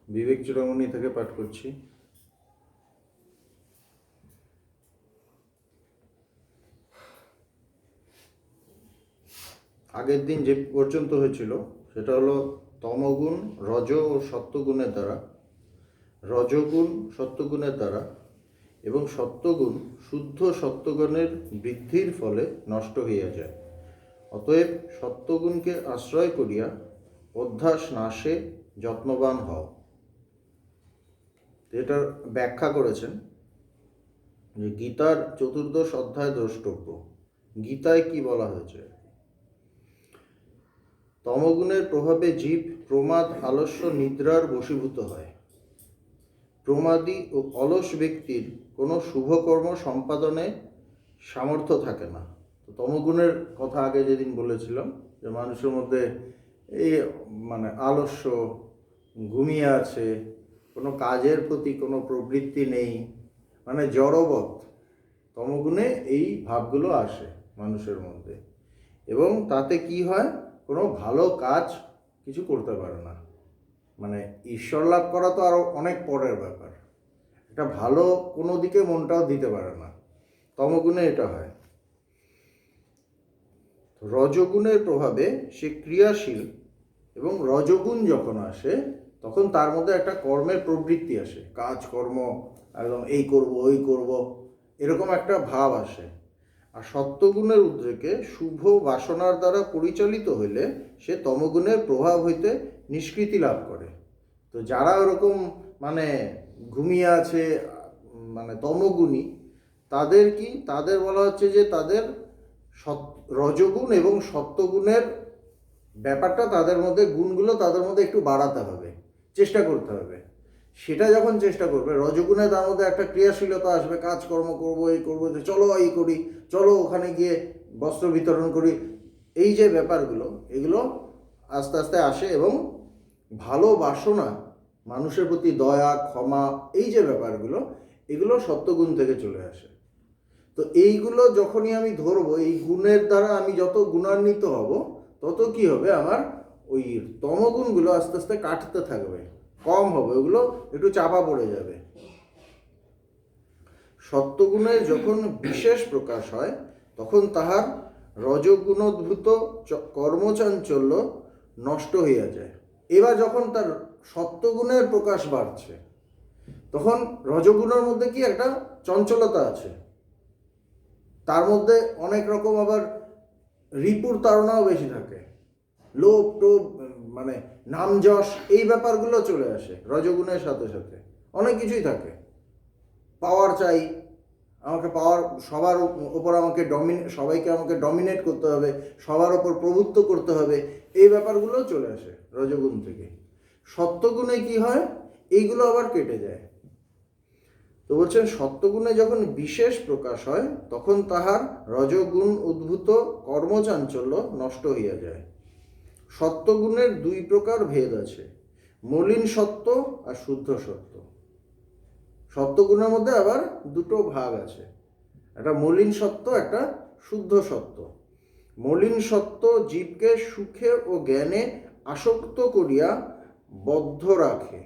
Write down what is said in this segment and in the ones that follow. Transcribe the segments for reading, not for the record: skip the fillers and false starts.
বিবেক চূড়ামণি থেকে পাঠ করছি। আগের দিন যে পর্যন্ত হয়েছিল সেটা হলো তমগুণ রজ ও সত্যগুণের দ্বারা, রজগুণ সত্যগুণের দ্বারা এবং সত্যগুণ শুদ্ধ সত্যগুণের বৃদ্ধির ফলে নষ্ট হইয়া যায়। অতএব সত্যগুণকে আশ্রয় করিয়া অধ্যাস নাশে যত্নবান হও। এটার ব্যাখ্যা করেছেন যে গীতার 14 অধ্যায় দ্রষ্টব্য। গীতায় কি বলা হয়েছে? তমগুণের প্রভাবে জীব প্রমাদ আলস্য নিদ্রার বশীভূত হয়। প্রমাদী ও অলস ব্যক্তির কোনো শুভকর্ম সম্পাদনে সামর্থ্য থাকে না। তো তমগুণের কথা আগে যেদিন বলেছিলাম যে মানুষের মধ্যে এই আলস্য, ঘুমিয়ে আছে, কোনো কাজের প্রতি কোনো প্রবৃত্তি নেই, জড়বৎ। তমগুণে এই ভাবগুলো আসে মানুষের মধ্যে, এবং তাতে কি হয়, কোনো ভালো কাজ কিছু করতে পারে না। ঈশ্বর লাভ করা তো আরও অনেক পরের ব্যাপার, এটা ভালো কোনো দিকে মনটাও দিতে পারে না। তমগুণে এটা হয়। রজগুণের প্রভাবে সে ক্রিয়াশীল, এবং রজগুণ যখন আসে তখন তার মধ্যে একটা কর্মের প্রবৃত্তি আসে, কাজকর্ম একদম এই করব ওই করব এরকম একটা ভাব আসে। আর সত্যগুণের উদ্রেকে শুভ বাসনার দ্বারা পরিচালিত হইলে সে তমগুণের প্রভাব হইতে নিষ্কৃতি লাভ করে। তো যারা ওরকম ঘুমিয়ে আছে, তমগুণী, তাদের বলা হচ্ছে যে তাদের রজগুণ এবং সত্যগুণের ব্যাপারটা তাদের মধ্যে, গুণগুলো তাদের মধ্যে একটু বাড়াতে হবে, চেষ্টা করতে হবে। সেটা যখন চেষ্টা করবে, রজগুণে তার মধ্যে একটা ক্রিয়াশীলতা আসবে, কাজকর্ম করবো, এই করবো, যে চলো এই করি, চলো ওখানে গিয়ে বস্ত্র বিতরণ করি, এই যে ব্যাপারগুলো, এগুলো আস্তে আস্তে আসে। এবং ভালো বাসনা, মানুষের প্রতি দয়া, ক্ষমা, এই যে ব্যাপারগুলো, এগুলো সত্যগুণ থেকে চলে আসে। তো এইগুলো যখনই আমি ধরবো, এই গুণের দ্বারা আমি যত গুণান্বিত হব, তত কি হবে, আমার ওই তমগুণগুলো আস্তে আস্তে কাটতে থাকবে, কম হবে, ওগুলো একটু চাপা পড়ে যাবে। সত্যগুণের যখন বিশেষ প্রকাশ হয় তখন তাহার রজগুণোদ্ভূত কর্মচাঞ্চল্য নষ্ট হইয়া যায়। এবার যখন তার সত্যগুণের প্রকাশ বাড়ছে, তখন রজগুণের মধ্যে কি একটা চঞ্চলতা আছে, তার মধ্যে অনেক রকম আবার রিপুর তাড়নাও বেশি থাকে, লোভ টোভ, নাম যশ, এই ব্যাপারগুলো চলে আসে রজগুণের সাথে সাথে। অনেক কিছুই থাকে, পাওয়ার চাই, আমাকে পাওয়ার, সবার ওপর আমাকে সবাইকে আমাকে ডমিনেট করতে হবে, সবার ওপর প্রভুত্ব করতে হবে, এই ব্যাপারগুলো চলে আসে রজগুণ থেকে। সত্যগুণে কি হয়, এইগুলো আবার কেটে যায়। তো বলছেন সত্যগুণে যখন বিশেষ প্রকাশ হয় তখন তাহার রজগুণ উদ্ভূত কর্মচাঞ্চল্য নষ্ট হইয়া যায়। সত্যগুণের 2 প্রকার ভেদ আছে, মলিন সত্য আর শুদ্ধ সত্য। সত্যগুণের মধ্যে আবার 2টো ভাগ আছে, একটা মলিন সত্য, একটা শুদ্ধ সত্য। মলিন সত্য জীবকে সুখে ও জ্ঞানে আসক্ত করিয়া বদ্ধ রাখে।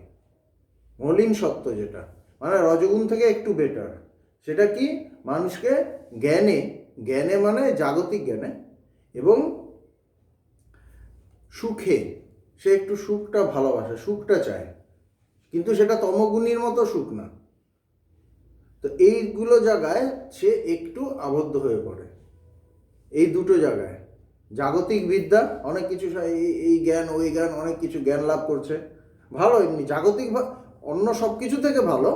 মলিন সত্য যেটা, রজগুণ থেকে একটু বেটার, সেটা কি, মানুষকে জ্ঞানে জাগতিক জ্ঞানে এবং সুখে, সে একটু সুখটা ভালোবাসে, সুখটা চায়, কিন্তু সেটা তমগুণীর মতো সুখ না। তো এইগুলো জায়গায় সে একটু আবদ্ধ হয়ে পড়ে, এই 2টো জায়গায়। জাগতিক বিদ্যা, অনেক কিছু, এই জ্ঞান ওই জ্ঞান, অনেক কিছু জ্ঞান লাভ করছে, ভালো, এমনি জাগতিক অন্য সব কিছু থেকে ভালো,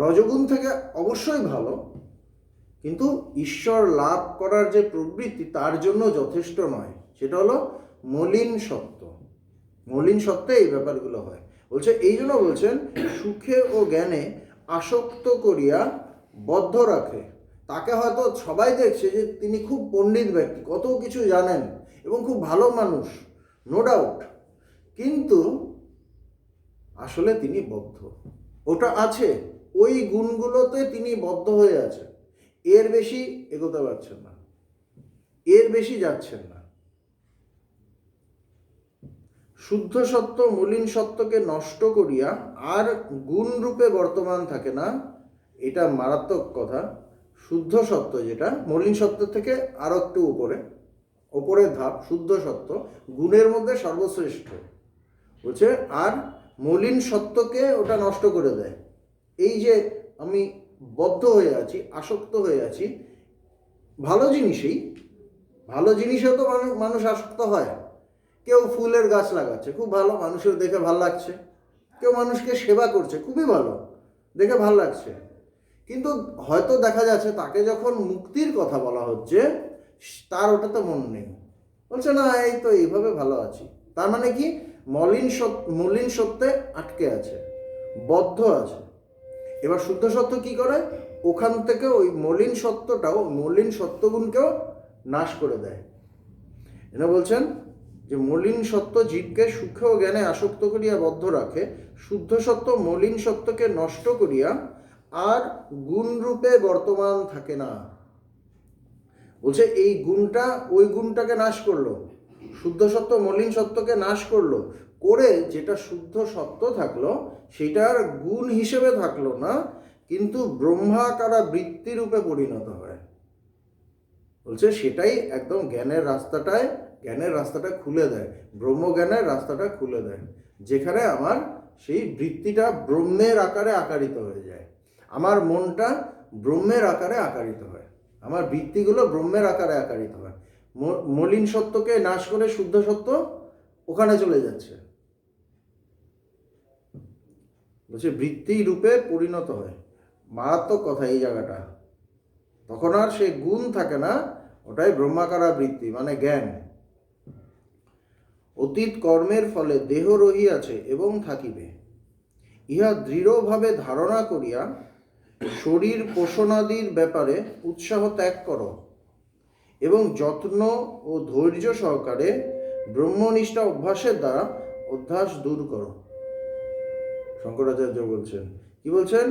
রজগুণ থেকে অবশ্যই ভালো, কিন্তু ঈশ্বর লাভ করার যে প্রবৃত্তি তার জন্য যথেষ্ট নয়। সেটা হলো মলিন সত্য। মলিন সত্ত্বে এই ব্যাপারগুলো হয়। বলছে, এই জন্য বলছেন সুখে ও জ্ঞানে আসক্ত করিয়া বদ্ধ রাখে। তাকে হয়তো সবাই দেখছে যে তিনি খুব পণ্ডিত ব্যক্তি, কত কিছু জানেন এবং খুব ভালো মানুষ, নো ডাউট, কিন্তু আসলে তিনি বদ্ধ। ওটা আছে, ওই গুণগুলোতে তিনি বদ্ধ হয়ে আছে, এর বেশি এগোতে পারছেন না, এর বেশি যাচ্ছেন না। শুদ্ধ সত্য মলিন সত্যকে নষ্ট করিয়া আর গুণ রূপে বর্তমান থাকে না। এটা মারাত্মক কথা। শুদ্ধ সত্য যেটা মলিন সত্য থেকে আরো একটু ওপরের ধাপ, শুদ্ধ সত্য গুণের মধ্যে সর্বশ্রেষ্ঠ, বলছে আর মলিন সত্যকে ওটা নষ্ট করে দেয়। এই যে আমি বদ্ধ হয়ে আছি, আসক্ত হয়ে আছি ভালো জিনিসেও তো মানুষ আসক্ত হয়। কেউ ফুলের গাছ লাগাচ্ছে, খুব ভালো, মানুষের দেখে ভাল লাগছে। কেউ মানুষকে সেবা করছে, খুবই ভালো, দেখে ভাল লাগছে। কিন্তু হয়তো দেখা যাচ্ছে তাকে যখন মুক্তির কথা বলা হচ্ছে তার ওটাতে মন নেই, বলছে না এই তো এইভাবে ভালো আছি। তার মানে কি মলিন সত্যে আটকে আছে, বদ্ধ আছে। এবার শুদ্ধ সত্য কি করে, ওখান থেকে ওই মলিন সত্যগুণকেও নাশ করে দেয়। এরা বলছেন যে মলিন সত্য জীবকে সুখ ও জ্ঞানে আসক্ত করিয়া বদ্ধ রাখে, শুদ্ধ সত্য মলিন সত্যকে নষ্ট করিয়া আর গুণ রূপে বর্তমান থাকে না। বলছে এই গুণটা ওই গুণটাকে নাশ করলো, শুদ্ধ সত্য মলিন সত্যকে নাশ করলো, করে যেটা শুদ্ধ সত্য থাকলো সেটার গুণ হিসেবে থাকলো না, কিন্তু ব্রহ্মাকারা বৃত্তি রূপে পরিণত হয়। বলছে সেটাই একদম জ্ঞানের রাস্তাটা খুলে দেয়, ব্রহ্মজ্ঞানের রাস্তাটা খুলে দেয়, যেখানে আমার সেই বৃত্তিটা ব্রহ্মের আকারে আকারিত হয়ে যায়। আমার মনটা ব্রহ্মের আকারে আকারিত হয়, আমার বৃত্তিগুলো ব্রহ্মের আকারে আকারিত হয়। মলিন সত্যকে নাশ করে শুদ্ধ সত্য ওখানে চলে যাচ্ছে, বলছে বৃত্তি রূপে পরিণত হয়। মারাত্মক কথা এই জায়গাটা। তখন আর সে গুণ থাকে না, ওটাই ব্রহ্মাকারা বৃত্তি মানে জ্ঞান। অতীত কর্মের ফলে দেহ রহিয়াছে এবং থাকিবে, ইহা দৃঢ়ভাবে ধারণা করিয়া শরীর পোষণাদির ব্যাপারে উৎসাহ ত্যাগ করো এবং যত্ন ও ধৈর্য সহকারে ব্রহ্মনিষ্ঠা অভ্যাসের দ্বারা অভ্যাস দূর করো। শঙ্করাচার্য বলছেন, কি বলছেন,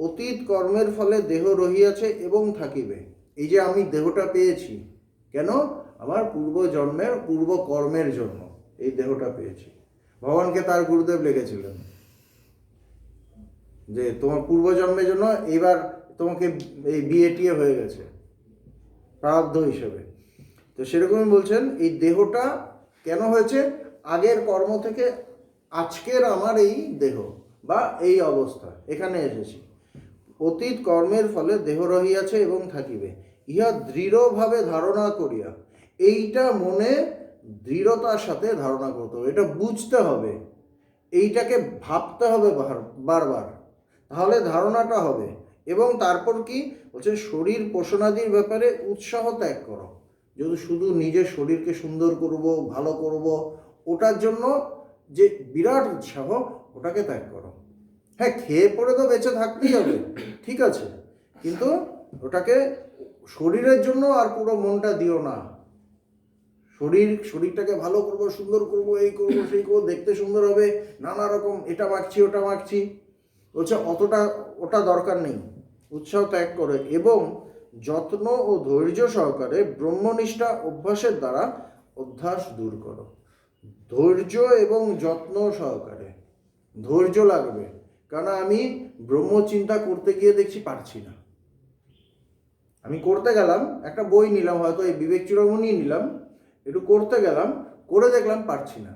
অতীত কর্মের ফলে দেহ রহিয়াছে এবং থাকিবে। এই যে আমি দেহটা পেয়েছি, কেন? আমার পূর্ব কর্মের জন্য এই দেহটা পেয়েছি। ভগবানকে তার গুরুদেব লিখেছিলেন যে তোমার পূর্বজন্মের জন্য এবার তোমাকে এই বিয়ে হয়ে গেছে প্রারব্ধ হিসেবে। তো সেরকমই বলছেন এই দেহটা কেন হয়েছে, আগের কর্ম থেকে আজকের আমার এই দেহ বা এই অবস্থা এখানে এসেছি। অতীত কর্মের ফলে দেহ রহিয়াছে এবং থাকিবে, ইহা দৃঢ়ভাবে ধারণা করিয়া, এইটা মনে দৃঢ়তার সাথে ধারণা করতে হবে, এটা বুঝতে হবে, এইটাকে ভাবতে হবে বারবার, তাহলে ধারণাটা হবে। এবং তারপর কি বলছে, শরীর পোষণাদির ব্যাপারে উৎসাহ ত্যাগ করো। যদি শুধু নিজের শরীরকে সুন্দর করব, ভালো করব, ওটার জন্য যে বিরাট উৎসাহ, ওটাকে ত্যাগ করো। হ্যাঁ, খেয়ে পড়ে তো বেঁচে থাকতেই হবে, ঠিক আছে, কিন্তু ওটাকে শরীরের জন্য আর পুরো মনটা দিও না। শরীরটাকে ভালো করব, সুন্দর করব, এই করব সেই করব, দেখতে সুন্দর হবে, নানা রকম এটা মাখছি ওটা মাখছি, বলছে ওটা দরকার নেই। উৎসাহ ত্যাগ করে এবং যত্ন ও ধৈর্য সহকারে ব্রহ্মনিষ্ঠা অভ্যাসের দ্বারা অভ্যাস দূর করো। ধৈর্য এবং যত্ন সহকারে, ধৈর্য লাগবে, কারণ আমি ব্রহ্মচিন্তা করতে গিয়ে দেখছি পারছি না। আমি করতে গেলাম, একটা বই নিলাম, হয়তো এই বিবেক চূড়ামণি নিলাম, একটু করতে গেলাম, করে দেখলাম পারছি না,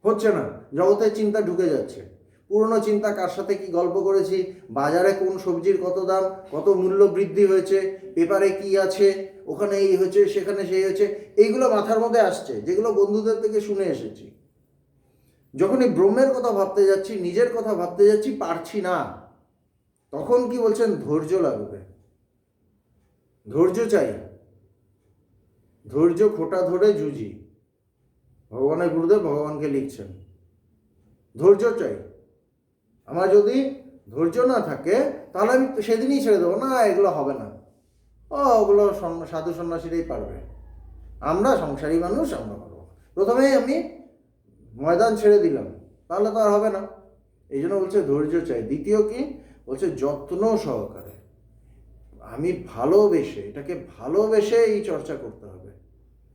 হচ্ছে না, জগতের চিন্তা ঢুকে যাচ্ছে। পুরনো চিন্তা, কার সাথে কি গল্প করেছি, বাজারে কোন সবজির কত দাম, কত মূল্য বৃদ্ধি হয়েছে, পেপারে কি আছে, ওখানে এই হয়েছে, সেখানে সেই হয়েছে, এইগুলো মাথার মধ্যে আসছে, যেগুলো বন্ধুদের থেকে শুনে এসেছি। যখনই ব্রহ্মের কথা ভাবতে যাচ্ছি, নিজের কথা ভাবতে যাচ্ছি, পারছি না, তখন কি বলছেন, ধৈর্য লাগবে, ধৈর্য চাই, ধৈর্য খোঁটা ধরে জুঝি। ভগবানের গুরুদেব ভগবানকে লিখছেন, ধৈর্য চাই। আমার যদি ধৈর্য না থাকে তাহলে আমি সেদিনই ছেড়ে দেবো, না এগুলো হবে না, ওগুলো সাধু সন্ন্যাসীরাই পারবে, আমরা সংসারী মানুষ, আমরা পারবো। প্রথমেই আমি ময়দান ছেড়ে দিলাম, তাহলে তো আর হবে না। এই জন্য বলছে ধৈর্য চাই। দ্বিতীয় কি বলছে, যত্ন সহকারে, আমি এটাকে ভালোবেসে এই চর্চা করতে হবে,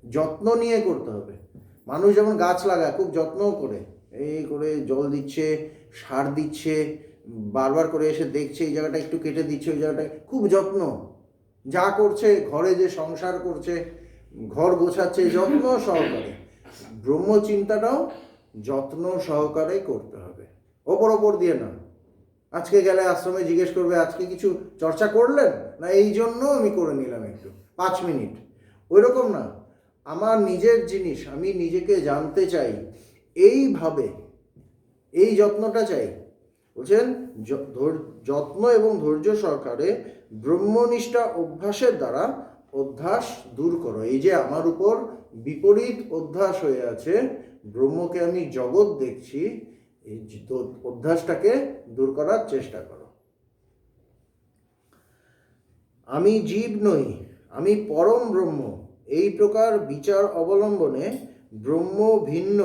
যত্ন নিয়ে করতে হবে। মানুষ যেমন গাছ লাগায় খুব যত্ন করে, এই করে জল দিচ্ছে, সার দিচ্ছে, বারবার করে এসে দেখছে এই জায়গাটা একটু কেটে দিচ্ছে, ওই জায়গাটা খুব যত্ন, যা করছে ঘরে যে সংসার করছে, ঘর গোছাচ্ছে যত্ন সহকারে, ব্রহ্মচিন্তাটাও যত্ন সহকারে করতে হবে, ওপর দিয়ে না। আজকে গেলে আশ্রমে জিজ্ঞেস করবে আজকে কিছু চর্চা করলেন না, এই জন্য আমি করে নিলাম একটু 5 মিনিট, ওই রকম না। আমার নিজের জিনিস, আমি নিজেকে জানতে চাই, এইভাবে এই যত্নটা চাই। বলছেন যত্ন এবং ধৈর্য সহকারে ব্রহ্মনিষ্ঠা অভ্যাসের দ্বারা অধ্যাস দূর করো। এই যে আমার উপর বিপরীত অধ্যাস হয়ে আছে, ব্রহ্মকে আমি জগৎ দেখছি, এই অধ্যাসটাকে দূর করার চেষ্টা করো। আমি জীব নই, আমি পরম ব্রহ্ম, এই প্রকার বিচার অবলম্বনে ব্রহ্ম ভিন্ন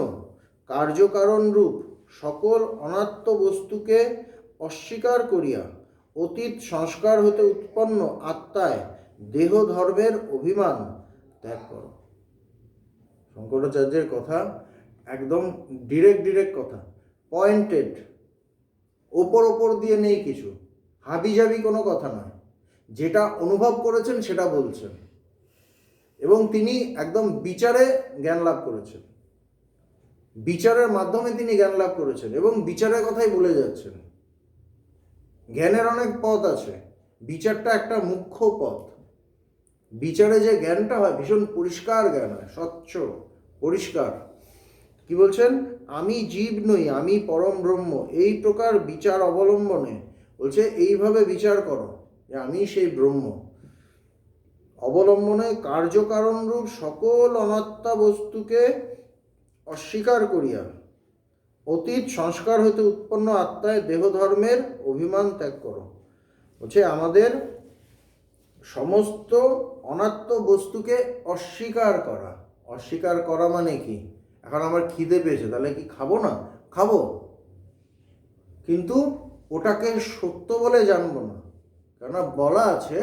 কার্যকারণ রূপ সকল অনাত্ম বস্তুকে অস্বীকার করিয়া অতীত সংস্কার হতে উৎপন্ন আত্মায় দেহ ধর্মের অভিমান ত্যাগ করো। শঙ্করাচার্যের কথা একদম ডিরেক্ট কথা, পয়েন্টেড, ওপর দিয়ে নেই কিছু, হাবিজাবি কোনো কথা নয়, যেটা অনুভব করেছেন সেটা বলছেন। এবং তিনি একদম বিচারে জ্ঞান লাভ করেছেন, বিচারের মাধ্যমে তিনি জ্ঞান লাভ করেছেন এবং বিচারের কথাই বলে যাচ্ছেন। জ্ঞানের অনেক পথ আছে, বিচারটা একটা মুখ্য পথ। বিচারে যে জ্ঞানটা হয় ভীষণ পরিষ্কার জ্ঞান হয়, স্বচ্ছ পরিষ্কার। কি বলছেন? আমি জীব নই, আমি পরম ব্রহ্ম, এই প্রকার বিচার অবলম্বনে, বলছে এইভাবে বিচার করো যে আমি সেই ব্রহ্ম। অবলম্বনে কার্যকারণ রূপ সকল অনাত্মা বস্তুকে অস্বীকার করিয়া অতীত সংস্কার হইতে উৎপন্ন আত্মায় দেহ ধর্মের অভিমান ত্যাগ করো। বলছে আমাদের সমস্ত অনাত্ম বস্তুকে অস্বীকার করা। অস্বীকার করা মানে কি? এখন আমার খিদে পেয়েছে, তাহলে কি খাবো না? খাবো, কিন্তু ওটাকে সত্য বলে জানবো না। কেননা বলা আছে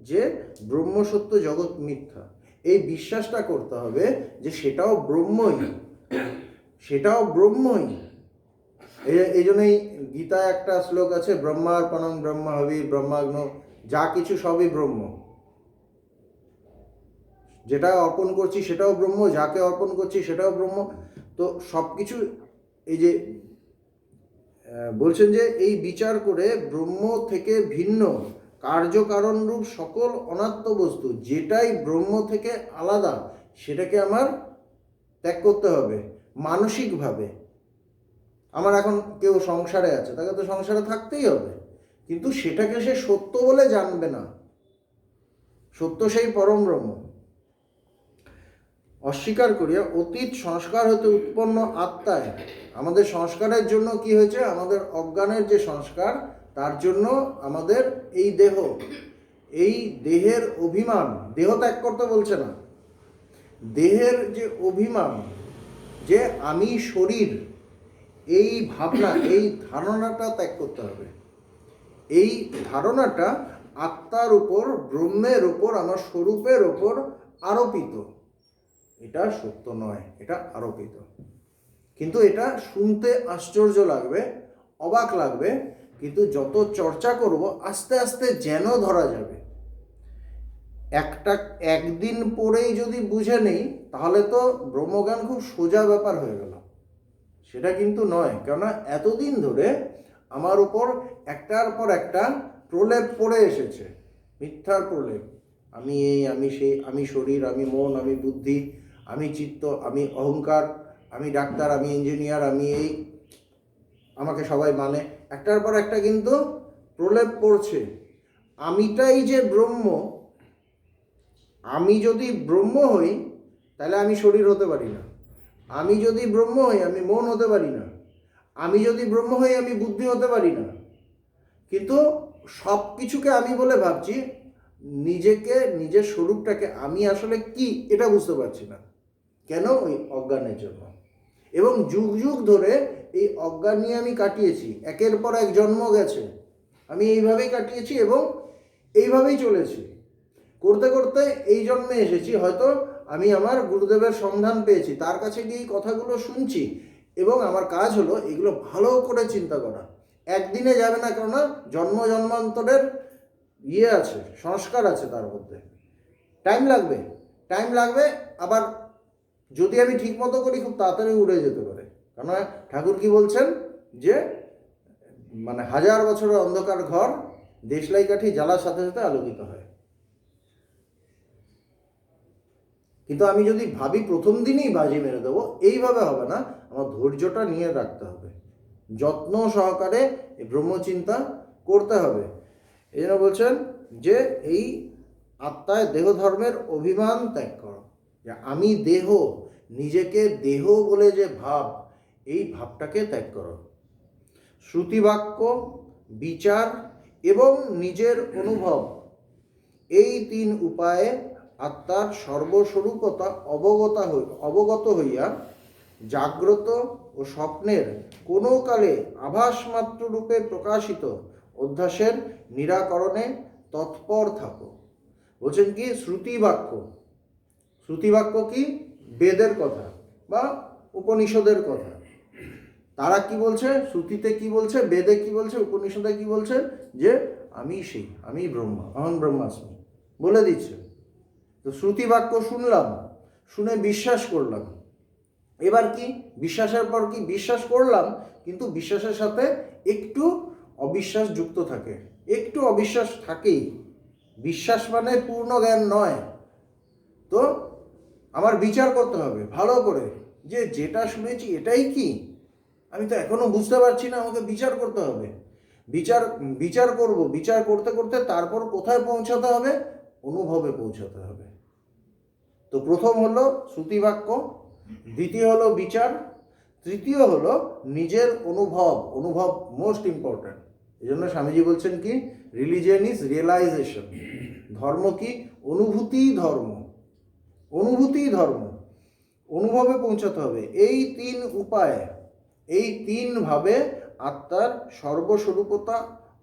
যে ব্রহ্ম সত্য জগৎ মিথ্যা, এই বিশ্বাসটা করতে হবে যে সেটাও ব্রহ্মই, সেটাও ব্রহ্মই। এই জন্যই গীতায় একটা শ্লোক আছে, ব্রহ্মার্পণং ব্রহ্মাহবির ব্রহ্মাগ্ন, যা কিছু সবই ব্রহ্ম। যেটা অর্পণ করছি সেটাও ব্রহ্ম, যাকে অর্পণ করছি সেটাও ব্রহ্ম। তো সব কিছু এই যে বলছেন যে এই বিচার করে ব্রহ্ম থেকে ভিন্ন কার্যকারণ রূপ সকল অনাত্ম বস্তু, যেটাই ব্রহ্ম থেকে আলাদা, সেটাকে আমার ত্যাগ করতে হবে মানসিকভাবে। আমার এখন কেউ সংসারে আছে, তাকে তো সংসারে থাকতেই হবে, কিন্তু সেটাকে সে সত্য বলে জানবে না। সত্য সেই পরম ব্রহ্ম। অস্বীকার করিয়া অতীত সংস্কার হতে উৎপন্ন আত্মায়, আমাদের সংস্কারের জন্য কি হয়েছে? আমাদের অজ্ঞানের যে সংস্কার, তার জন্য আমাদের এই দেহ, এই দেহের অভিমান, দেহ ত্যাগ করতে বলছে না, দেহের যে অভিমান যে আমি শরীর, এই ভাবনা, এই ধারণাটা ত্যাগ করতে হবে। এই ধারণাটা আত্মার উপর, ব্রহ্মের উপর, আমার স্বরূপের উপর আরোপিত। এটা সত্য নয়, এটা আরোপিত। কিন্তু এটা শুনতে আশ্চর্য লাগবে, অবাক লাগবে, কিন্তু যত চর্চা করব আস্তে আস্তে যেন ধরা যাবে। একদিন পরেই যদি বুঝে নেই তাহলে তো ব্রহ্মজ্ঞান খুব সোজা ব্যাপার হয়ে গেল, সেটা কিন্তু নয়। কেননা এতদিন ধরে আমার উপর একটার পর একটা প্রলেপ পড়ে এসেছে, মিথ্যার প্রলেপ। আমি এই, আমি সেই, আমি শরীর, আমি মন, আমি বুদ্ধি, আমি চিত্ত, আমি অহংকার, আমি ডাক্তার, আমি ইঞ্জিনিয়ার, আমি এই, আমাকে সবাই মানে, একটার পর একটা কিন্তু প্রলেপ পড়ছে। আমিটাই যে ব্রহ্ম, আমি যদি ব্রহ্ম হই তাহলে আমি শরীর হতে পারি না। আমি যদি ব্রহ্ম হই আমি মন হতে পারি না। আমি যদি ব্রহ্ম হই আমি বুদ্ধি হতে পারি না। কিন্তু সব কিছুকে আমি বলে ভাবছি, নিজেকে, নিজের স্বরূপটাকে আমি আসলে কি এটা বুঝতে পারছি না। কেন? ওই অজ্ঞানের জন্য। এবং যুগ যুগ ধরে এই অজ্ঞান নিয়ে আমি কাটিয়েছি, একের পর এক জন্ম গেছে, আমি এইভাবেই কাটিয়েছি এবং এইভাবেই চলেছি। করতে করতে এই জন্মে এসেছি, হয়তো আমি আমার গুরুদেবের সন্ধান পেয়েছি, তার কাছে গিয়ে কথাগুলো শুনছি, এবং আমার কাজ হলো এগুলো ভালো করে চিন্তা করা। একদিনে যাবে না, কেননা জন্ম জন্মান্তরের আছে, সংস্কার আছে তার মধ্যে। টাইম লাগবে, টাইম লাগবে। আবার যদি আমি ঠিক মতো করি খুব তাড়াতাড়ি উড়ে যেতে পারে। কেননা ঠাকুর কি বলছেন যে মানে 1000 বছরের অন্ধকার ঘর দেশলাই কাঠি জ্বালার সাথে সাথে আলোকিত হয়। কিন্তু আমি যদি ভাবি প্রথম দিনই বাজি মেরে দেবো, এইভাবে হবে না। আমার ধৈর্যটা নিয়ে রাখতে হবে, যত্ন সহকারে এই ব্রহ্মচিন্তা করতে হবে। এই জন্য বলছেন যে এই আত্মায় দেহ ধর্মের অভিমান ত্যাগ করো, যে আমি দেহ, নিজেকে দেহ বলে যে ভাব, এই ভাবটাকে ত্যাগ করো। শ্রুতিবাক্য, বিচার এবং নিজের অনুভব, এই 3 উপায়ে আত্মার সর্বস্বরূপতা অবগত হইয়া জাগ্রত ও স্বপ্নের কোনো কালে আভাসমাত্র রূপে প্রকাশিত অধ্যাসের নিরাকরণে তৎপর থাকো। বলছেন কি শ্রুতিবাক্য, শ্রুতিবাক্য কি? বেদের কথা বা উপনিষদের কথা। তারা কি বলছে? শ্রুতিতে কি বলছে, বেদে কি বলছে, উপনিষদে কি বলছে? যে আমি সেই, আমি ব্রহ্মা, অহং ব্রহ্মাস্মি বলে দিচ্ছে। তো শ্রুতি বাক্য শুনলাম, শুনে বিশ্বাস করলাম। এবার কি বিশ্বাসের পর কি? বিশ্বাস করলাম, কিন্তু বিশ্বাসের সাথে একটু অবিশ্বাস যুক্ত থাকে, একটু অবিশ্বাস থাকেই। বিশ্বাস মানে পূর্ণ জ্ঞান নয়। তো আমার বিচার করতে হবে ভালো করে, যে যেটা শুনেছি এটাই কি, আমি তো এখনো বুঝতে পারছি না, আমাকে বিচার করতে হবে। বিচার করব, বিচার করতে করতে তারপর কোথায় পৌঁছাতে হবে? অনুভবে পৌঁছাতে হবে। তো প্রথম হলো শ্রুতিবাক্য, দ্বিতীয় হলো বিচার, তৃতীয় হলো নিজের অনুভব। অনুভব মোস্ট ইম্পর্ট্যান্ট। এই জন্য স্বামীজি বলছেন কি, রিলিজিয়ন ইজ রিয়েলাইজেশন। ধর্ম কি? অনুভূতি ধর্ম, অনুভূতি ধর্ম। অনুভবে পৌঁছাতে হবে। এই 3 উপায়, এই 3 ভাবে আত্মার সর্বস্বরূপতা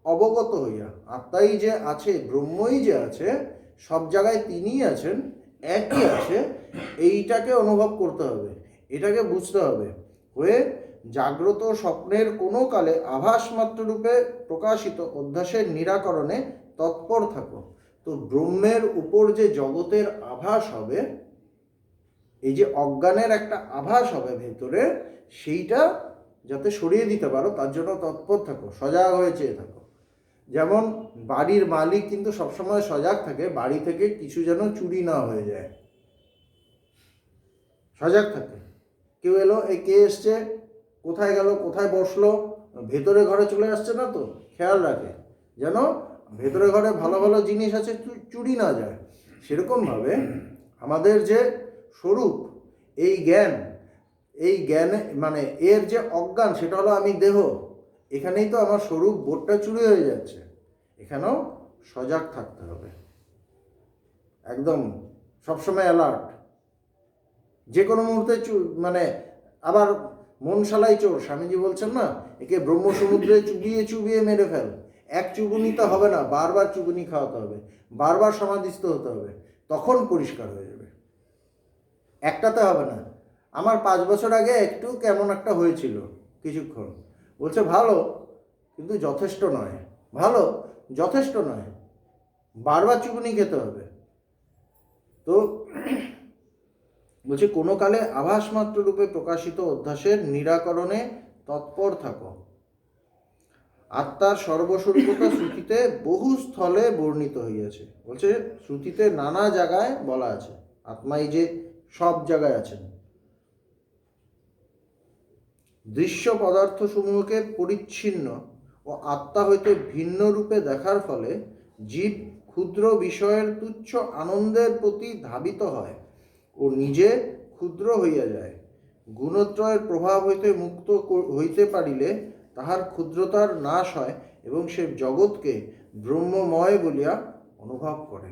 অবগত হইয়া, আত্মাই যে আছে, ব্রহ্মই যে আছে, সব জায়গায় তিনিই আছেন, একই আছে, এইটাকে অনুভব করতে হবে, এটাকে বুঝতে হবে। হয়ে জাগ্রত স্বপ্নের কোনো কালে আভাসমাত্র রূপে প্রকাশিত অধ্যাসের নিরাকরণে তৎপর থাকো। তো ব্রহ্মের উপর যে জগতের আভাস হবে, এই যে অজ্ঞানের একটা আভাস হবে ভেতরে, সেইটা যাতে সরিয়ে দিতে পারো তার জন্য তৎপর থাকো, সজাগ হয়ে চেয়ে থাকো। যেমন বাড়ির মালিক কিন্তু সবসময় সজাগ থাকে, বাড়ি থেকে কিছু যেন চুরি না হয়ে যায়, সজাগ থাকে। কেউ এলো, এই কে এসছে, কোথায় গেল, কোথায় বসলো, ভেতরে ঘরে চলে আসছে না তো, খেয়াল রাখে যেন ভেতরে ঘরে ভালো ভালো জিনিস আছে চুরি না যায়। সেরকমভাবে আমাদের যে স্বরূপ, এই জ্ঞান, এই জ্ঞানে মানে এর যে অজ্ঞান, সেটা হলো আমি দেহ। এখানেই তো আমার স্বরূপ বোধটা চুরি হয়ে যাচ্ছে। এখানেও সজাগ থাকতে হবে, একদম সবসময় অ্যালার্ট। যে কোনো মুহূর্তে মানে আবার মনশালাই চোর, স্বামীজি বলছেন না, একে ব্রহ্মসমুদ্রে চুবিয়ে চুবিয়ে মেরে ফেল। এক চুবুনিতে হবে না, বারবার চুবুনি খাওয়াতে হবে, বারবার সমাধিস্থ হতে হবে, তখন পরিষ্কার হয়ে যাবে। একটাতে হবে না। আমার 5 বছর আগে একটু কেমন একটা হয়েছিল কিছুক্ষণ, বলছে ভালো কিন্তু যথেষ্ট নয়, ভালো যথেষ্ট নয়, বারবার চুবুনি খেতে হবে। তো বলছে কোনো কালে আভাসমাত্র রূপে প্রকাশিত অধ্যাসের নিরাকরণে তৎপর থাকো। আত্মার সর্বস্বরূপতা শ্রুতিতে বহু স্থলে বর্ণিত হইয়াছে। বলছে শ্রুতিতে নানা জায়গায় বলা আছে, আত্মাই যে সব জায়গায় আছেন। দৃশ্য পদার্থ সমূহকে পরিচ্ছিন্ন ও আত্মা হইতে ভিন্ন রূপে দেখার ফলে জীব ক্ষুদ্র বিষয়ের তুচ্ছ আনন্দের প্রতি ধাবিত হয় ও নিজে ক্ষুদ্র হইয়া যায়। গুণত্রয়ের প্রভাব হইতে মুক্ত হইতে পারিলে তাহার ক্ষুদ্রতার নাশ হয় এবং সে জগৎকে ব্রহ্মময় বলিয়া অনুভব করে।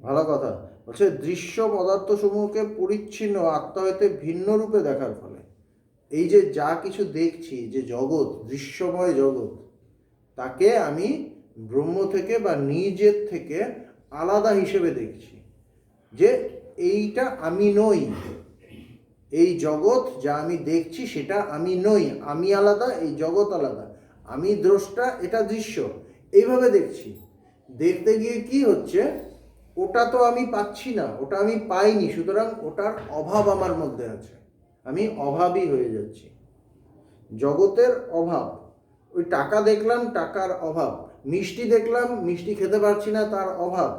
ভালো কথা বলছে, দৃশ্য পদার্থ সমূহকে পরিচ্ছিন্ন আত্মা হইতে ভিন্ন রূপে দেখার ফলে, এই যে যা কিছু দেখছি, যে জগৎ, দৃশ্যময় জগৎ, তাকে আমি ব্রহ্ম থেকে বা নিজের থেকে আলাদা হিসেবে দেখছি। যে এইটা আমি নই, এই জগৎ যা আমি দেখছি সেটা আমি নই, আমি আলাদা, এই জগৎ আলাদা, আমি দ্রষ্টা, এটা দৃশ্য, এইভাবে দেখছি। দেখতে গিয়ে কি হচ্ছে, ওটা তো আমি পাচ্ছি না, ওটা আমি পাইনি, সুতরাং ওটার অভাব আমার মধ্যে আছে, আমি অভাবী হয়ে যাচ্ছি। জগতের অভাব, ওই টাকা দেখলাম, টাকার অভাব, মিষ্টি দেখলাম, মিষ্টি খেতে পারছি না, তার অভাব,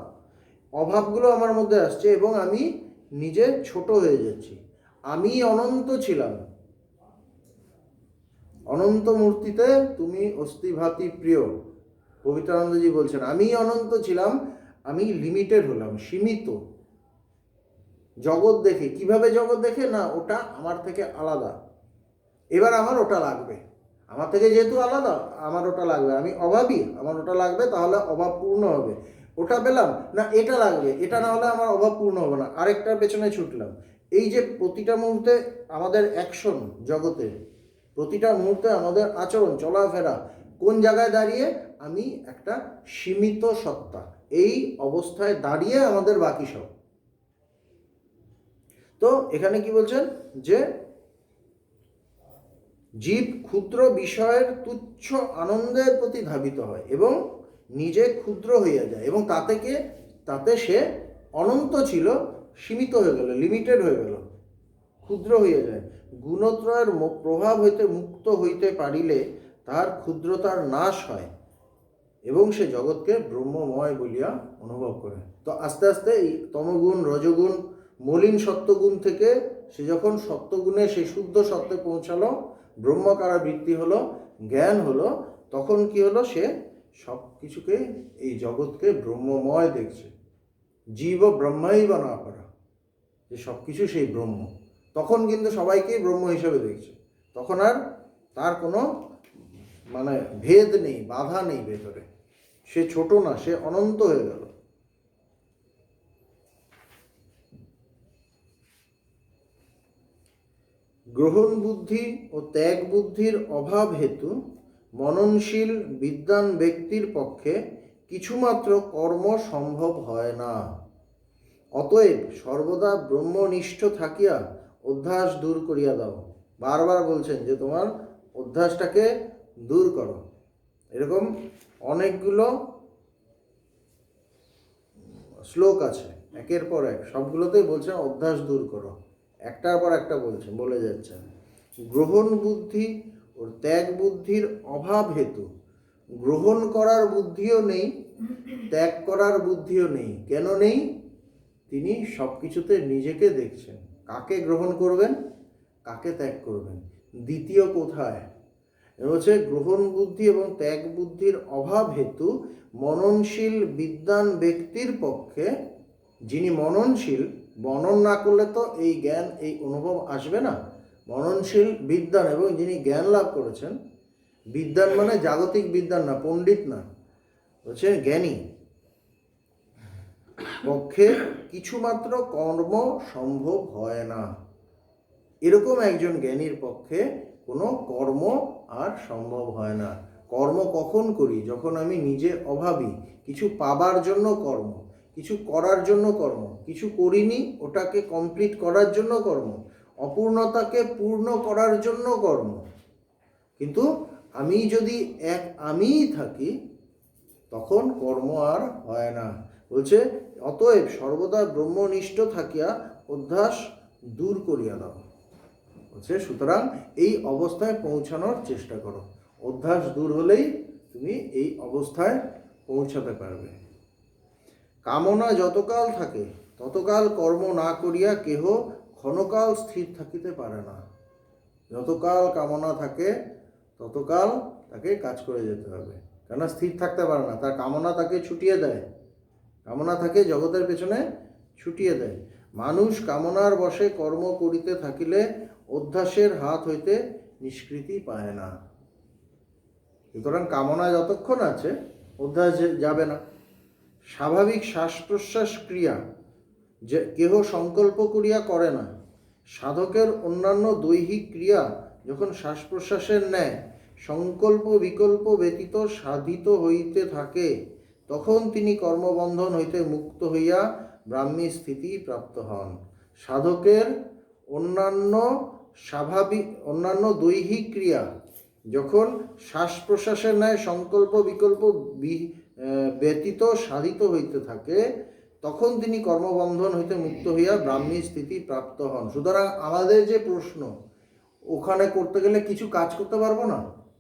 অভাবগুলো আমার মধ্যে আসছে এবং আমি নিজে ছোট হয়ে যাচ্ছি। আমি অনন্ত ছিলাম, অনন্ত মূর্তিতে তুমি অস্থিভাতি প্রিয়, পবিত্রানন্দজি বলছেন আমি অনন্ত ছিলাম, আমি লিমিটেড হলাম, সীমিত। জগৎ দেখে, কিভাবে জগৎ দেখে না, ওটা আমার থেকে আলাদা, এবার আমার ওটা লাগবে, আমার থেকে যেহেতু আলাদা আমার ওটা লাগবে, আমি অভাবী, আমার ওটা লাগবে, তাহলে অভাব পূর্ণ হবে। ওটা পেলাম না, এটা লাগবে, এটা না হলে আমার অভাব পূর্ণ হবে না, আরেকটার পেছনে ছুটলাম। এই যে প্রতিটা মুহূর্তে আমাদের অ্যাকশন জগতে, প্রতিটা মুহূর্তে আমাদের আচরণ চলাফেরা, কোন জায়গায় দাঁড়িয়ে, আমি একটা সীমিত সত্তা, এই অবস্থায় দাঁড়িয়ে আমাদের বাকি সব। তো এখানে কি বলছেন, যে জীব ক্ষুদ্র বিষয়ের তুচ্ছ আনন্দের প্রতি ধাবিত হয় এবং নিজে ক্ষুদ্র হইয়া যায়, এবং তাতে সে অনন্ত ছিল, সীমিত হয়ে গেল, লিমিটেড হয়ে গেল, ক্ষুদ্র হইয়া যায়। গুণত্রয়ের প্রভাব হইতে মুক্ত হইতে পারিলে তাহার ক্ষুদ্রতার নাশ হয় এবং সে জগৎকে ব্রহ্মময় বলিয়া অনুভব করে। তো আস্তে আস্তে এই তমগুণ, রজগুণ, মলিন সত্যগুণ থেকে সে যখন সত্যগুণে, সেই শুদ্ধ সত্যে পৌঁছালো, ব্রহ্মকারা বৃত্তি হলো, জ্ঞান হলো, তখন কি হলো, সে সব কিছুকে, এই জগৎকে ব্রহ্মময় দেখছে। জীব ব্রহ্মাইব না পারা, যে সব কিছু সেই ব্রহ্ম। তখন কিন্তু সবাইকেই ব্রহ্ম হিসেবে দেখছে, তখন আর তার কোনো মানে ভেদ নেই, বাধা নেই ভেতরে, সে ছোট না, সে অনন্ত হয়ে গেল। গ্রহণ বুদ্ধি ও ত্যাগ বুদ্ধির অভাব হেতু মননশীল বিদ্বান ব্যক্তির পক্ষে কিছুমাত্র কর্ম সম্ভব হয় না। অতএব সর্বদা ব্রহ্মনিষ্ঠ থাকিয়া অধ্যাস দূর করিয়া দাও। বারবার বলছেন যে তোমার অধ্যাসটাকে দূর করো। এরকম অনেকগুলো শ্লোক আছে, একের পর এক, সবগুলোতেই বলছেন অধ্যাস দূর করো, একটার পর একটা বলছেন, বলে যাচ্ছেন। গ্রহণ বুদ্ধি ও ত্যাগ বুদ্ধির অভাব হেতু, গ্রহণ করার বুদ্ধিও নেই, ত্যাগ করার বুদ্ধিও নেই। কেন নেই? তিনি সব কিছুতে নিজেকে দেখছেন। কাকে গ্রহণ করবেন, কাকে ত্যাগ করবেন, দ্বিতীয় কোথায়? হচ্ছে গ্রহণ বুদ্ধি এবং ত্যাগ বুদ্ধির অভাব হেতু মননশীল বিদ্বান ব্যক্তির পক্ষে, যিনি মননশীল, মনন না করলে তো এই জ্ঞান, এই অনুভব আসবে না। মননশীল বিদ্বান এবং যিনি জ্ঞান লাভ করেছেন, বিদ্বান মানে জাগতিক বিদ্বান না, পণ্ডিত না, হচ্ছে জ্ঞানী, পক্ষে কিছুমাত্র কর্ম সম্ভব হয় না। এরকম একজন জ্ঞানীর পক্ষে কোনো কর্ম আর সম্ভব হয় না। কর্ম কখন করি? যখন আমি নিজে অভাবী, কিছু পাবার জন্য কর্ম, কিছু করার জন্য কর্ম, কিছু করিনি ওটাকে কমপ্লিট করার জন্য কর্ম, অপূর্ণতাকে পূর্ণ করার জন্য কর্ম। কিন্তু আমি যদি আমিই থাকি, তখন কর্ম আর হয় না। বলছে অতএব সর্বদা ব্রহ্মনিষ্ঠ থাকিয়া অধ্যাস দূর করিয়া দাও। বলছে সুতরাং এই অবস্থায় পৌঁছানোর চেষ্টা করো, অধ্যাস দূর হলেই তুমি এই অবস্থায় পৌঁছাতে পারবে। কামনা যতকাল থাকে ততকাল কর্ম না করিয়া কেহ ক্ষণকাল স্থির থাকিতে পারে না। যতকাল কামনা থাকে ততকাল তাকে কাজ করে যেতে হবে, কেন স্থির থাকতে পারে না, তার কামনা তাকে ছুটিয়ে দেয়, কামনা তাকে জগতের পেছনে ছুটিয়ে দেয়। মানুষ কামনার বশে কর্ম করিতে থাকিলে অধ্যাসের হাত হইতে নিষ্কৃতি পায় না। সুতরাং কামনা যতক্ষণ আছে অধ্যাস যাবে না। স্বাভাবিক শ্বাস প্রশ্বাস ক্রিয়া যে কেহ সংকল্প করিয়া করে না। সাধকের অন্যান্য দৈহিক ক্রিয়া যখন শ্বাস প্রশ্বাসের ন্যায় সংকল্প বিকল্প ব্যতীত সাধিত হইতে থাকে, তখন তিনি কর্মবন্ধন হইতে মুক্ত হইয়া ব্রাহ্মী স্থিতি প্রাপ্ত হন। সাধকের অন্যান্য দৈহিক ক্রিয়া যখন শ্বাস প্রশ্বাসের ন্যায় সংকল্প বিকল্প ব্যতীত সাধিত হইতে থাকে, তখন তিনি কর্মবন্ধন হইতে মুক্ত হইয়া ব্রাহ্মী স্থিতি প্রাপ্ত হন। সুতরাং আমাদের যে প্রশ্ন, ওখানে করতে গেলে কিছু কাজ করতে পারবো না,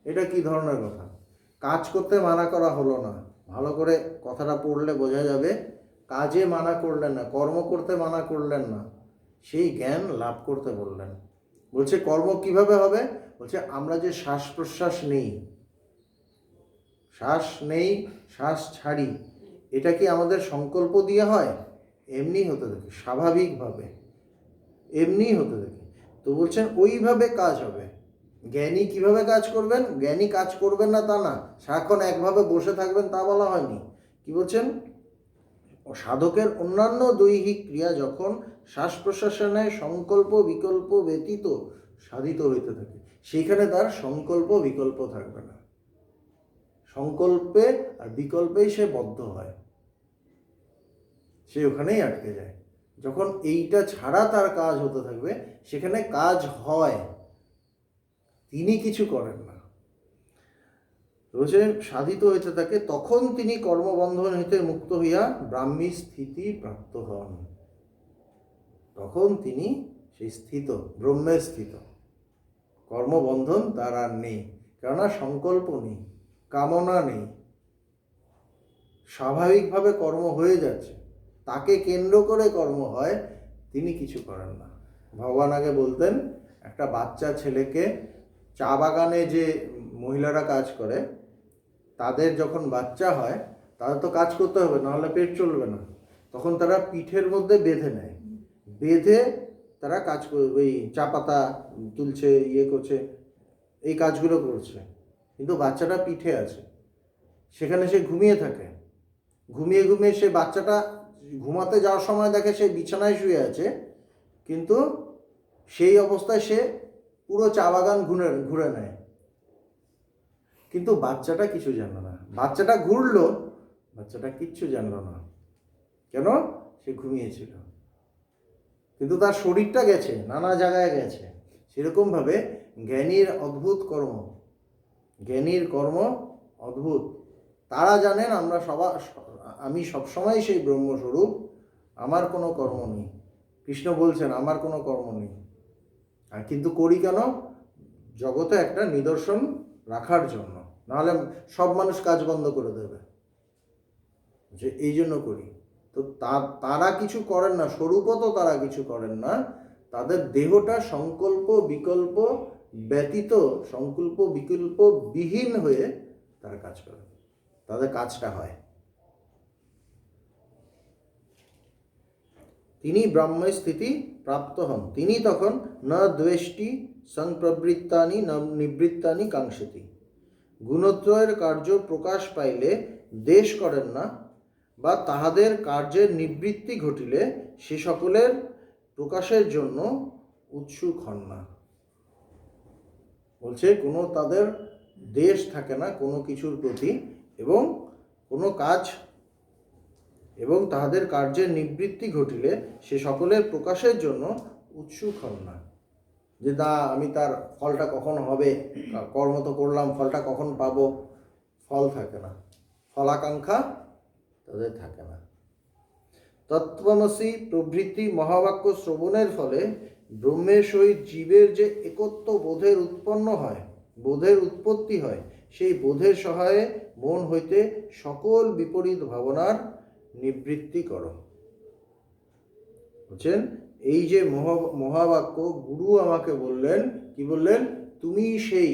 এটা কি ধরনের কথা? কাজ করতে মানা করা হলো না, ভালো করে কথাটা পড়লে বোঝা যাবে। কাজে মানা করলেন না, কর্ম করতে মানা করলেন না, সেই জ্ঞান লাভ করতে বললেন। বলছে কর্ম কিভাবে হবে? বলছে আমরা যে শ্বাস প্রশ্বাস নেই, শ্বাস ছাড়ি, এটা কি আমাদের সংকল্প দিয়ে হয়? এমনি হতে থাকে, স্বাভাবিকভাবে এমনি হতে থাকে। তো বলছেন ওইভাবে কাজ হবে। জ্ঞানী কিভাবে কাজ করবেন? জ্ঞানী কাজ করবেন না তা না, সারাক্ষণ একভাবে বসে থাকবেন তা বলা হয়নি। কি বলছেন? সাধকের অন্যান্য দৈহিক ক্রিয়া যখন শ্বাস প্রশ্বাসের ন্যায় সংকল্প বিকল্প ব্যতীত সাধিত হইতে থাকে, সেইখানে তার সংকল্প বিকল্প থাকবে না। সংকল্পে আর বিকল্পেই সে বদ্ধ হয়, সে ওখানেই আটকে যায়। যখন এইটা ছাড়া তার কাজ হতে থাকবে, সেখানে কাজ হয়, তিনি কিছু করেন না, রোজে সাধিত হইতে থাকে, তখন তিনি কর্মবন্ধন হইতে মুক্ত হইয়া ব্রাহ্মী স্থিতি প্রাপ্ত হন। তখন তিনি সেই স্থিত, ব্রহ্মে স্থিত, কর্মবন্ধন তার আর নেই, কেননা সংকল্প নেই, কামনা নেই, স্বাভাবিকভাবে কর্ম হয়ে যাচ্ছে, তাকে কেন্দ্র করে কর্ম হয়, তিনি কিছু করেন না। ভগবান আগে বলতেন, একটা বাচ্চা ছেলেকে, চা বাগানে যে মহিলারা কাজ করে, তাদের যখন বাচ্চা হয় তাদের তো কাজ করতে হবে, নাহলে পেট চলবে না। তখন তারা পিঠের মধ্যে বেঁধে নেয়, বেঁধে তারা কাজ করে, ওই চা পাতা তুলছে, করছে, এই কাজগুলো করছে, কিন্তু বাচ্চাটা পিঠে আছে, সেখানে সে ঘুমিয়ে থাকে। ঘুমিয়ে ঘুমিয়ে সে বাচ্চাটা ঘুমাতে যাওয়ার সময় দেখে সে বিছানায় শুয়ে আছে, কিন্তু সেই অবস্থায় সে পুরো চা বাগান ঘুরে নেয়, কিন্তু বাচ্চাটা কিছু জানলো না। বাচ্চাটা ঘুরলো, বাচ্চাটা কিচ্ছু জানলো না। কেন? সে ঘুমিয়েছিল, কিন্তু তার শরীরটা গেছে, নানা জায়গায় গেছে। সেরকমভাবে জ্ঞানীর অদ্ভুত কর্ম, জ্ঞানীর কর্ম অদ্ভুত। তারা জানেন আমি সবসময় সেই ব্রহ্মস্বরূপ, আমার কোনো কর্ম নেই। কৃষ্ণ বলছেন আমার কোনো কর্ম নেই, আর কিন্তু করি কেন? জগতে একটা নিদর্শন রাখার জন্য, নাহলে সব মানুষ কাজ বন্ধ করে দেবে, যে এই জন্য করি। তো তারা কিছু করেন না, স্বরূপত তারা কিছু করেন না, তাদের দেহটা সংকল্প বিকল্প ব্যতীত, সংকল্প বিকল্প বিহীন হয়ে তারা কাজ করে, তাদের কাজটা হয়। তিনি ব্রাহ্মী স্থিতি প্রাপ্ত হন। তিনি তখন ন দ্বেষ্টি সংপ্রবৃত্তানি ন নিবৃত্তানি কাঙ্ক্ষতি। গুণত্রয়ের কার্য প্রকাশ পাইলে দেশ করেন না, বা তাহাদের কার্যের নিবৃত্তি ঘটিলে সে সকলের প্রকাশের জন্য উৎসুক হন না। বলছে কোনো তাদের দেশ থাকে না কোনো কিছুর প্রতি, এবং কোনো কাজ এবং তাহাদের কার্যের নিবৃত্তি ঘটিলে সে সকলের প্রকাশের জন্য উৎসুক হন না। যে আমি তার ফলটা কখন হবে, কর্ম তো করলাম, ফলটা কখন পাবো, ফল থাকে না, ফলাকাঙ্ক্ষা তাদের থাকে না। তত্ত্বমসি প্রভৃতি মহাবাক্য শ্রবণের ফলে ব্রহ্মের সহিত জীবের যে একত্ব বোধের উৎপত্তি হয়, সেই বোধের সহায়ে মন হইতে সকল বিপরীত ভাবনার নিবৃত্তি করো। বুঝছেন? এই যে মহাবাক্য গুরু আমাকে বললেন, কি বললেন? তুমি সেই,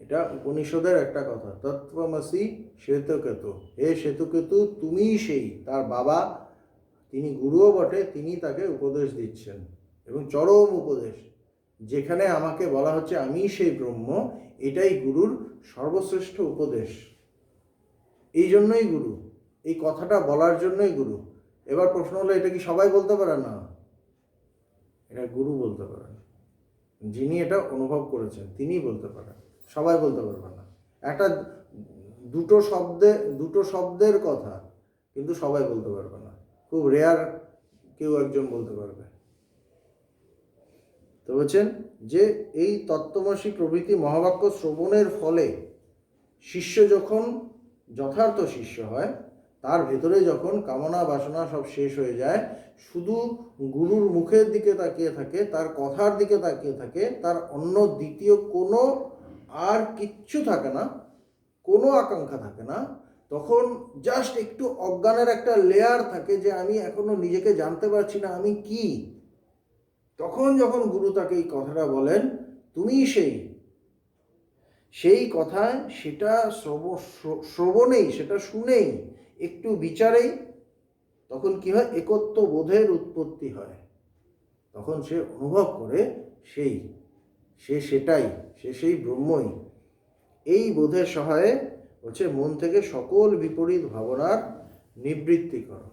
এটা উপনিষদের একটা কথা, তত্ত্বমসি শ্বেতকেতু, হে শ্বেতকেতু তুমি সেই। তার বাবা, তিনি গুরুও বটে, তিনি তাকে উপদেশ দিচ্ছেন, এবং চরম উপদেশ, যেখানে আমাকে বলা হচ্ছে আমি সেই ব্রহ্ম, এটাই গুরুর সর্বশ্রেষ্ঠ উপদেশ। এই জন্যই গুরু, এই কথাটা বলার জন্যই গুরু। এবার প্রশ্ন হলো, এটা কি সবাই বলতে পারে? না, এটা গুরু বলতে পারেন, যিনি এটা অনুভব করেছেন তিনি বলতে পারেন, সবাই বলতে পারবে না। একটা দুটো শব্দের কথা কিন্তু সবাই বলতে পারবে না। খুব রেয়ার কেউ একজন বলতে পারবে। তো বলছেন যে এই তত্ত্বমসি প্রভৃতি মহাবাক্য শ্রবণের ফলে শিষ্য যখন যথার্থ শিষ্য হয়, তার ভেতরে যখন কামনা বাসনা সব শেষ হয়ে যায়, শুধু গুরুর মুখের দিকে তাকিয়ে থাকে, তার কথার দিকে তাকিয়ে থাকে, তার অন্য দ্বিতীয় কোনো আর কিচ্ছু থাকে না, কোনো আকাঙ্ক্ষা থাকে না, তখন জাস্ট একটু অজ্ঞানের একটা লেয়ার থাকে যে আমি এখনো নিজেকে জানতে পারছি না আমি কি। তখন যখন গুরু তাকে এই কথাটা বলেন, তুমি সেই কথায় সেটা শ্রবণেই, সেটা শুনেই, একটু বিচারেই তখন কি হয়, একত্ব বোধের উৎপত্তি হয়। তখন সে অনুভব করে সেটাই, সেই ব্রহ্মই। এই বোধের সহায়ে হচ্ছে মন থেকে সকল বিপরীত ভাবনার নিবৃত্তি করো।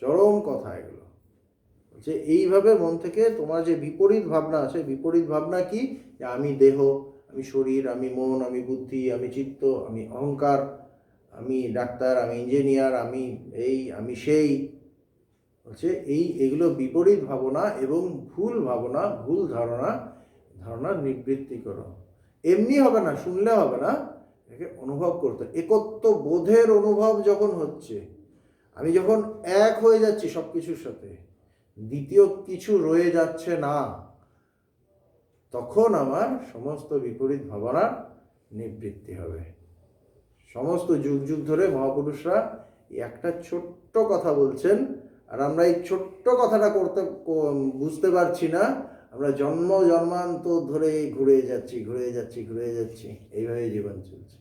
চরম কথা এগুলো। যে এইভাবে মন থেকে তোমার যে বিপরীত ভাবনা আছে, বিপরীত ভাবনা কি, যে আমি দেহ, আমি শরীর, আমি মন, আমি বুদ্ধি, আমি চিত্ত, আমি অহংকার, আমি ডাক্তার, আমি ইঞ্জিনিয়ার, আমি এই, আমি সেই, হচ্ছে এগুলো বিপরীত ভাবনা এবং ভুল ভাবনা, ভুল ধারণার নিবৃত্তি করো। এমনি হবে না, শুনলে হবে না, এটাকে অনুভব করতে। একত্ব বোধের অনুভব যখন হচ্ছে, আমি যখন এক হয়ে যাচ্ছি সব কিছুর সাথে, দ্বিতীয় কিছু রয়ে যাচ্ছে না, তখন আমার সমস্ত বিপরীত ভাবনার নিবৃত্তি হবে। সমস্ত যুগ যুগ ধরে মহাপুরুষরা একটা ছোট্ট কথা বলছেন, আর আমরা এই ছোট্ট কথাটা বুঝতে পারছি না। আমরা জন্মান্তর ধরে ঘুরে যাচ্ছি, এইভাবে জীবন চলছে।